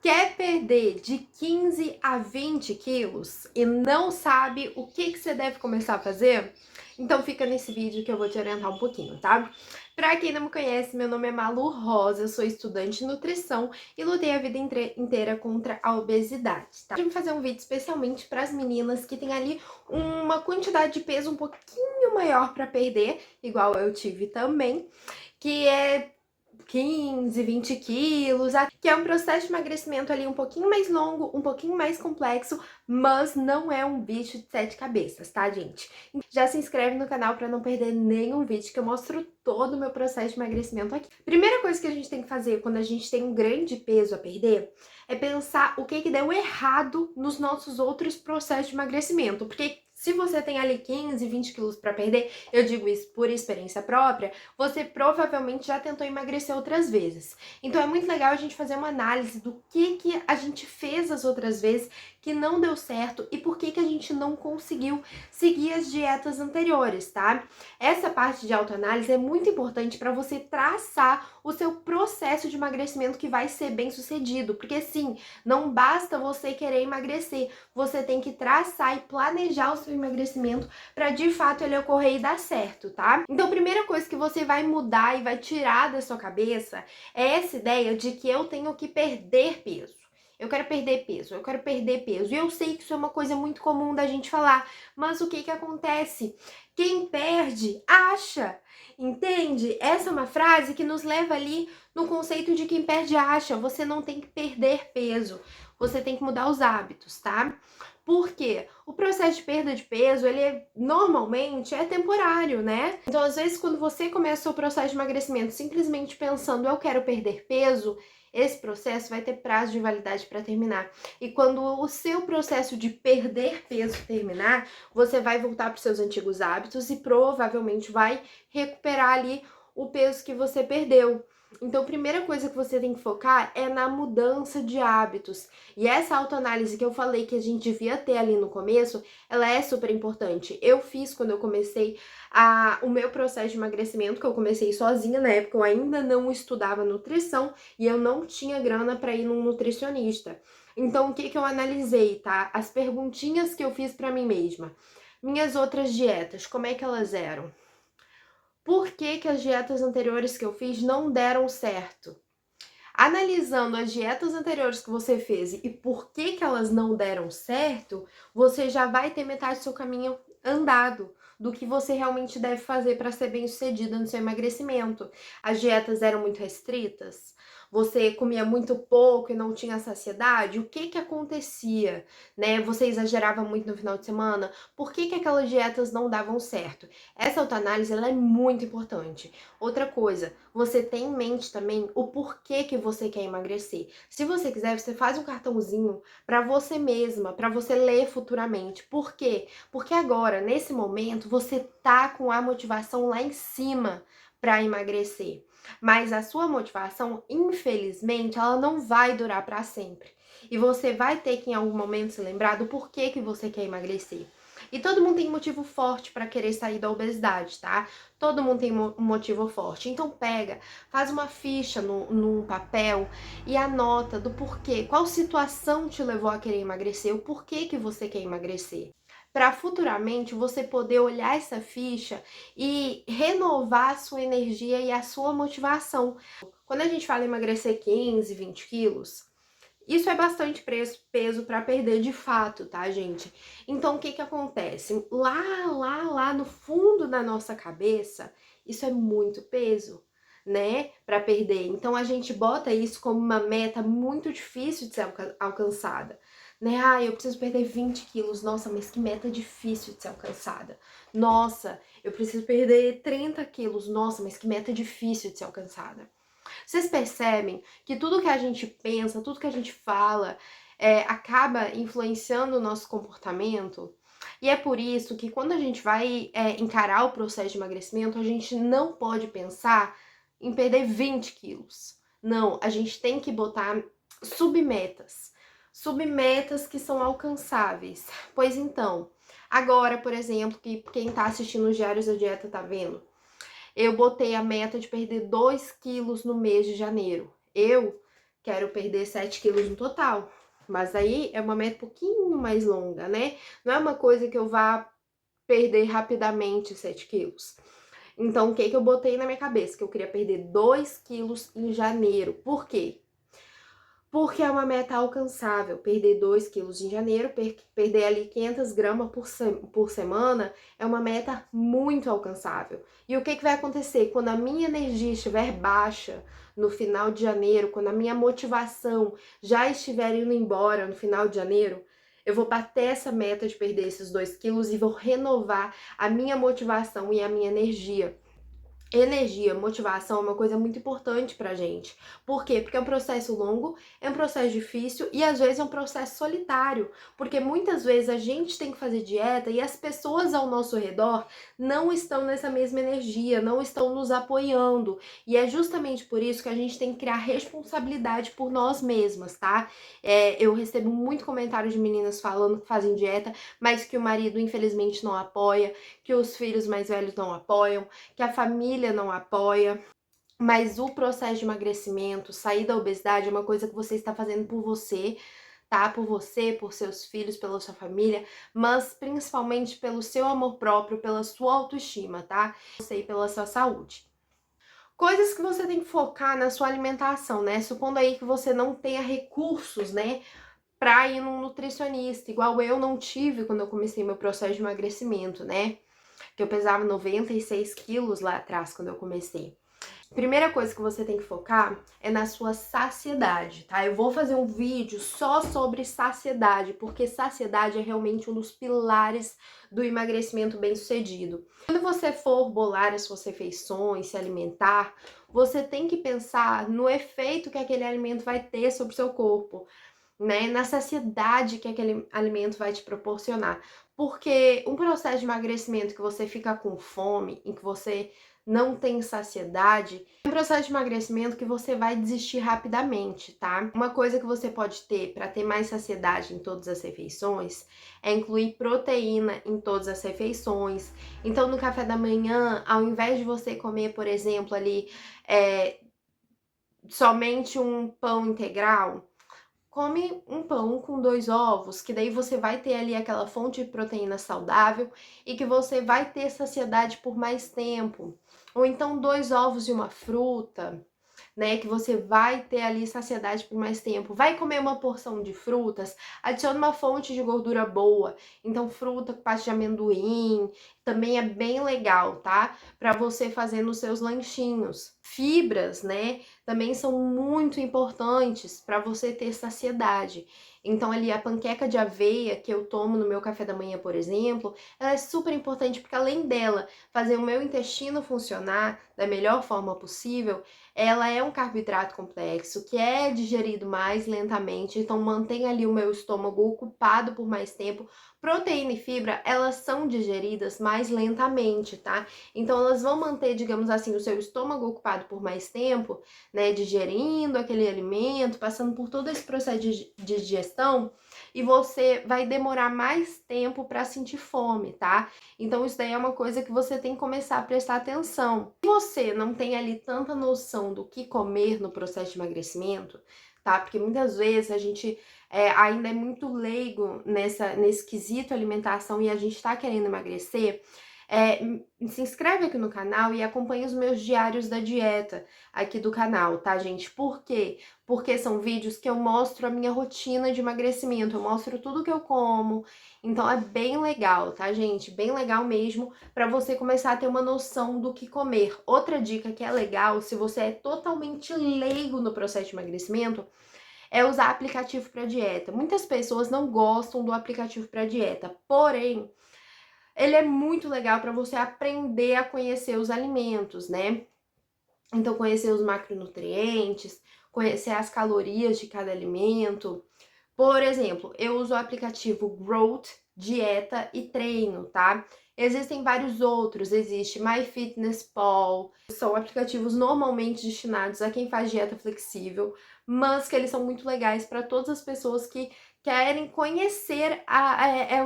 Quer perder de 15 a 20 quilos e não sabe o que você deve começar a fazer? Então fica nesse vídeo que eu vou te orientar um pouquinho, tá? Pra quem não me conhece, meu nome é Malu Rosa, eu sou estudante de nutrição e lutei a vida inteira contra a obesidade, tá? Eu vou fazer um vídeo especialmente para as meninas que têm ali uma quantidade de peso um pouquinho maior para perder, igual eu tive também, que é 15, 20 quilos, que é um processo de emagrecimento ali um pouquinho mais longo, um pouquinho mais complexo, mas não é um bicho de 7 cabeças, tá, gente? Já se inscreve no canal para não perder nenhum vídeo, que eu mostro todo o meu processo de emagrecimento aqui. Primeira coisa que a gente tem que fazer quando a gente tem um grande peso a perder é pensar o que deu errado nos nossos outros processos de emagrecimento, porque se você tem ali 15, 20 quilos para perder, eu digo isso por experiência própria, você provavelmente já tentou emagrecer outras vezes. Então é muito legal a gente fazer uma análise do que a gente fez as outras vezes que não deu certo e por que a gente não conseguiu seguir as dietas anteriores, tá? Essa parte de autoanálise é muito importante para você traçar o seu processo de emagrecimento que vai ser bem sucedido, porque sim, não basta você querer emagrecer, você tem que traçar e planejar o seu emagrecimento para de fato ele ocorrer e dar certo, tá? Então, a primeira coisa que você vai mudar e vai tirar da sua cabeça é essa ideia de que eu tenho que perder peso. Eu quero perder peso, eu quero perder peso. E eu sei que isso é uma coisa muito comum da gente falar, mas o que acontece? Quem perde, acha. Entende? Essa é uma frase que nos leva ali no conceito de quem perde, acha. Você não tem que perder peso, você tem que mudar os hábitos, tá? Por quê? O processo de perda de peso, normalmente é temporário, né? Então, às vezes, quando você começa o processo de emagrecimento simplesmente pensando eu quero perder peso, esse processo vai ter prazo de validade para terminar. E quando o seu processo de perder peso terminar, você vai voltar para os seus antigos hábitos e provavelmente vai recuperar ali o peso que você perdeu. Então, a primeira coisa que você tem que focar é na mudança de hábitos. E essa autoanálise que eu falei que a gente devia ter ali no começo, ela é super importante. Eu fiz quando eu comecei o meu processo de emagrecimento, que eu comecei sozinha, na época eu ainda não estudava nutrição e eu não tinha grana para ir num nutricionista. Então, o que eu analisei, tá? As perguntinhas que eu fiz para mim mesma. Minhas outras dietas, como é que elas eram? Por que as dietas anteriores que eu fiz não deram certo? Analisando as dietas anteriores que você fez e por que elas não deram certo, você já vai ter metade do seu caminho andado do que você realmente deve fazer para ser bem-sucedida no seu emagrecimento. As dietas eram muito restritas? Você comia muito pouco e não tinha saciedade? O que acontecia, né? Você exagerava muito no final de semana? Por que aquelas dietas não davam certo? Essa autoanálise, ela é muito importante. Outra coisa, você tem em mente também o porquê que você quer emagrecer. Se você quiser, você faz um cartãozinho para você mesma, para você ler futuramente. Por quê? Porque agora, nesse momento, você tá com a motivação lá em cima para emagrecer. Mas a sua motivação, infelizmente, ela não vai durar para sempre. E você vai ter que em algum momento se lembrar do porquê que você quer emagrecer. E todo mundo tem motivo forte para querer sair da obesidade, tá? Todo mundo tem um motivo forte. Então pega, faz uma ficha num papel e anota do porquê, qual situação te levou a querer emagrecer, o porquê que você quer emagrecer. Para futuramente você poder olhar essa ficha e renovar a sua energia e a sua motivação. Quando a gente fala em emagrecer 15, 20 quilos, isso é bastante peso para perder de fato, tá, gente? Então, o que acontece? Lá no fundo da nossa cabeça, isso é muito peso, né, para perder. Então, a gente bota isso como uma meta muito difícil de ser alcançada, né? Ah, eu preciso perder 20 quilos. Nossa, mas que meta difícil de ser alcançada. Nossa, eu preciso perder 30 quilos. Nossa, mas que meta difícil de ser alcançada. Vocês percebem que tudo que a gente pensa, tudo que a gente fala, acaba influenciando o nosso comportamento? E é por isso que quando a gente vai encarar o processo de emagrecimento, a gente não pode pensar em perder 20 quilos. Não, a gente tem que botar submetas. Submetas que são alcançáveis. Pois então, agora, por exemplo, que quem tá assistindo os Diários da Dieta tá vendo, eu botei a meta de perder 2 quilos no mês de janeiro. Eu quero perder 7 quilos no total. Mas aí é uma meta um pouquinho mais longa, né? Não é uma coisa que eu vá perder rapidamente 7 quilos. Então, o que que eu botei na minha cabeça? Que eu queria perder 2 quilos em janeiro. Por quê? Porque é uma meta alcançável. Perder 2 quilos em janeiro, perder ali 500 gramas por semana, é uma meta muito alcançável. E o que que vai acontecer? Quando a minha energia estiver baixa no final de janeiro, quando a minha motivação já estiver indo embora no final de janeiro, eu vou bater essa meta de perder esses 2 quilos e vou renovar a minha motivação e a minha energia. Energia, motivação é uma coisa muito importante pra gente. Por quê? Porque é um processo longo, é um processo difícil e às vezes é um processo solitário. Porque muitas vezes a gente tem que fazer dieta e as pessoas ao nosso redor não estão nessa mesma energia, não estão nos apoiando. E é justamente por isso que a gente tem que criar responsabilidade por nós mesmas, tá? Eu recebo muito comentário de meninas falando que fazem dieta, mas que o marido infelizmente não apoia, que os filhos mais velhos não apoiam, que a família não apoia, mas o processo de emagrecimento, sair da obesidade é uma coisa que você está fazendo por você, tá? Por você, por seus filhos, pela sua família, mas principalmente pelo seu amor próprio, pela sua autoestima, tá? Você e pela sua saúde. Coisas que você tem que focar na sua alimentação, né? Supondo aí que você não tenha recursos, né, pra ir num nutricionista, igual eu não tive quando eu comecei meu processo de emagrecimento, né? Que eu pesava 96 quilos lá atrás, quando eu comecei. Primeira coisa que você tem que focar é na sua saciedade, tá? Eu vou fazer um vídeo só sobre saciedade, porque saciedade é realmente um dos pilares do emagrecimento bem-sucedido. Quando você for bolar as suas refeições, se alimentar, você tem que pensar no efeito que aquele alimento vai ter sobre o seu corpo, né? Na saciedade que aquele alimento vai te proporcionar. Porque um processo de emagrecimento que você fica com fome, em que você não tem saciedade, é um processo de emagrecimento que você vai desistir rapidamente, tá? Uma coisa que você pode ter para ter mais saciedade em todas as refeições é incluir proteína em todas as refeições. Então, no café da manhã, ao invés de você comer, por exemplo, ali somente um pão integral, come um pão com 2 ovos, que daí você vai ter ali aquela fonte de proteína saudável e que você vai ter saciedade por mais tempo. Ou então 2 ovos e uma fruta, né, que você vai ter ali saciedade por mais tempo. Vai comer uma porção de frutas, adiciona uma fonte de gordura boa. Então fruta com parte de amendoim, também é bem legal, tá? Para você fazer nos seus lanchinhos. Fibras, né, também são muito importantes para você ter saciedade. Então ali a panqueca de aveia que eu tomo no meu café da manhã, por exemplo, ela é super importante porque além dela fazer o meu intestino funcionar da melhor forma possível, ela é um carboidrato complexo que é digerido mais lentamente, então mantém ali o meu estômago ocupado por mais tempo. Proteína e fibra, elas são digeridas mais lentamente, tá? Então elas vão manter, digamos assim, o seu estômago ocupado por mais tempo, né, digerindo aquele alimento, passando por todo esse processo de digestão, e você vai demorar mais tempo para sentir fome, tá? Então isso daí é uma coisa que você tem que começar a prestar atenção. Se você não tem ali tanta noção do que comer no processo de emagrecimento, tá? Porque muitas vezes a gente ainda é muito leigo nesse quesito alimentação e a gente tá querendo emagrecer. Se inscreve aqui no canal e acompanha os meus diários da dieta aqui do canal, tá, gente? Por quê? Porque são vídeos que eu mostro a minha rotina de emagrecimento, eu mostro tudo que eu como, então é bem legal, tá, gente? Bem legal mesmo para você começar a ter uma noção do que comer. Outra dica que é legal, se você é totalmente leigo no processo de emagrecimento, é usar aplicativo para dieta. Muitas pessoas não gostam do aplicativo para dieta, porém, ele é muito legal para você aprender a conhecer os alimentos, né? Então, conhecer os macronutrientes, conhecer as calorias de cada alimento. Por exemplo, eu uso o aplicativo Growth, Dieta e Treino, tá? Existem vários outros, existe MyFitnessPal, são aplicativos normalmente destinados a quem faz dieta flexível, mas que eles são muito legais para todas as pessoas que querem conhecer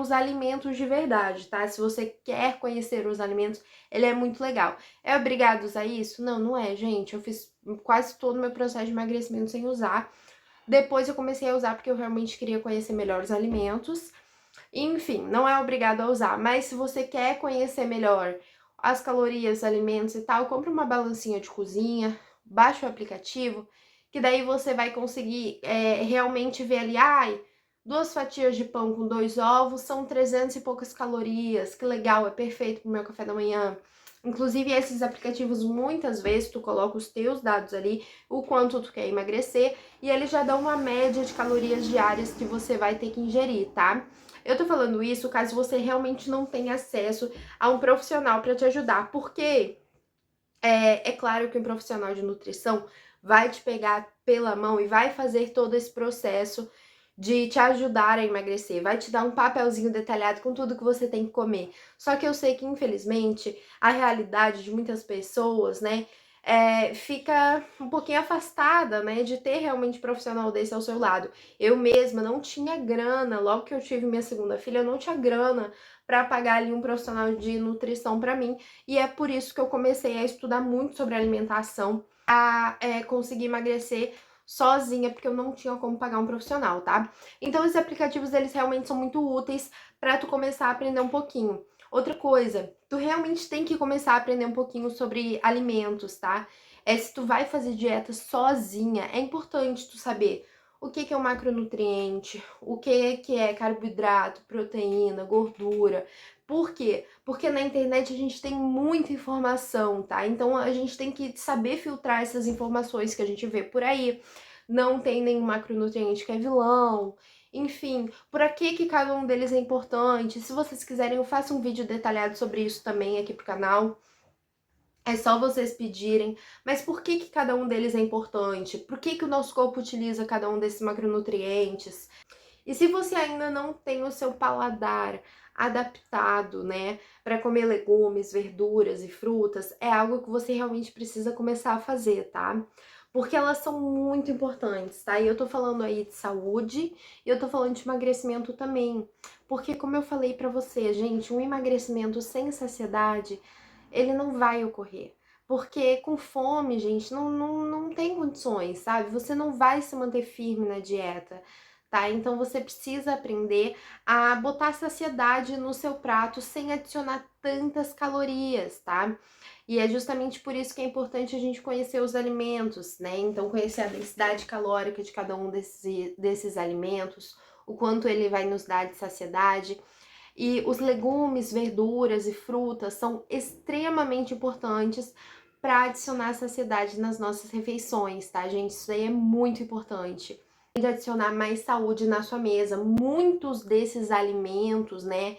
os alimentos de verdade, tá? Se você quer conhecer os alimentos, ele é muito legal. É obrigado a usar isso? Não, não é, gente. Eu fiz quase todo o meu processo de emagrecimento sem usar, Depois eu comecei a usar porque eu realmente queria conhecer melhor os alimentos. Enfim, não é obrigado a usar, mas se você quer conhecer melhor as calorias, os alimentos e tal, compra uma balancinha de cozinha, baixa o aplicativo, que daí você vai conseguir realmente ver ali, ai, 2 fatias de pão com 2 ovos são 300 e poucas calorias, que legal, é perfeito pro meu café da manhã. Inclusive, esses aplicativos, muitas vezes, tu coloca os teus dados ali, o quanto tu quer emagrecer, e ele já dá uma média de calorias diárias que você vai ter que ingerir, tá? Eu tô falando isso caso você realmente não tenha acesso a um profissional para te ajudar, porque é claro que um profissional de nutrição vai te pegar pela mão e vai fazer todo esse processo de te ajudar a emagrecer, vai te dar um papelzinho detalhado com tudo que você tem que comer. Só que eu sei que, infelizmente, a realidade de muitas pessoas, né, fica um pouquinho afastada, né, de ter realmente profissional desse ao seu lado. Eu mesma não tinha grana, logo que eu tive minha segunda filha, eu não tinha grana para pagar ali um profissional de nutrição para mim, e é por isso que eu comecei a estudar muito sobre alimentação, a conseguir emagrecer sozinha, porque eu não tinha como pagar um profissional, tá? Então esses aplicativos, eles realmente são muito úteis para tu começar a aprender um pouquinho. Outra coisa, tu realmente tem que começar a aprender um pouquinho sobre alimentos, tá? Se tu vai fazer dieta sozinha, é importante tu saber o que é um macronutriente, o que é carboidrato, proteína, gordura. Por quê? Porque na internet a gente tem muita informação, tá? Então a gente tem que saber filtrar essas informações que a gente vê por aí. Não tem nenhum macronutriente que é vilão. Enfim, por que cada um deles é importante. Se vocês quiserem, eu faço um vídeo detalhado sobre isso também aqui pro canal. É só vocês pedirem. Mas por que cada um deles é importante? Por que o nosso corpo utiliza cada um desses macronutrientes? E se você ainda não tem o seu paladar adaptado, né, para comer legumes, verduras e frutas, é algo que você realmente precisa começar a fazer, tá? Porque elas são muito importantes, tá? E eu tô falando aí de saúde e eu tô falando de emagrecimento também. Porque, como eu falei pra você, gente, um emagrecimento sem saciedade, ele não vai ocorrer. Porque com fome, gente, não tem condições, sabe? Você não vai se manter firme na dieta, tá? Então você precisa aprender a botar saciedade no seu prato sem adicionar tantas calorias, tá? E é justamente por isso que é importante a gente conhecer os alimentos, né? Então conhecer a densidade calórica de cada um desses alimentos, o quanto ele vai nos dar de saciedade. E os legumes, verduras e frutas são extremamente importantes para adicionar saciedade nas nossas refeições, tá, gente? Isso aí é muito importante. De adicionar mais saúde na sua mesa. Muitos desses alimentos, né,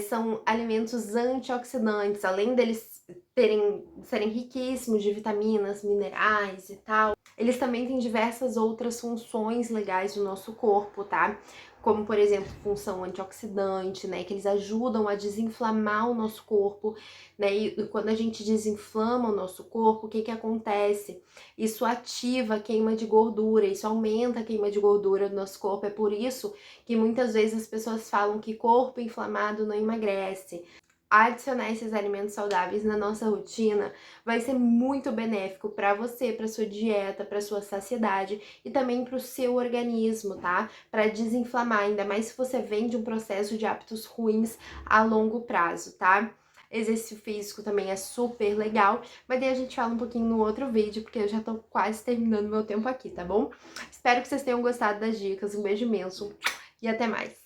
são alimentos antioxidantes, além deles serem riquíssimos de vitaminas, minerais e tal, eles também têm diversas outras funções legais do nosso corpo, tá? Como, por exemplo, função antioxidante, né? Que eles ajudam a desinflamar o nosso corpo, né? E quando a gente desinflama o nosso corpo, o que que acontece? Isso ativa a queima de gordura, isso aumenta a queima de gordura do nosso corpo. É por isso que muitas vezes as pessoas falam que corpo inflamado não emagrece. Adicionar esses alimentos saudáveis na nossa rotina vai ser muito benéfico para você, para sua dieta, para sua saciedade e também para o seu organismo, tá? Para desinflamar, ainda mais se você vem de um processo de hábitos ruins a longo prazo, tá? Exercício físico também é super legal, mas daí a gente fala um pouquinho no outro vídeo, porque eu já tô quase terminando meu tempo aqui, tá bom? Espero que vocês tenham gostado das dicas, um beijo imenso e até mais!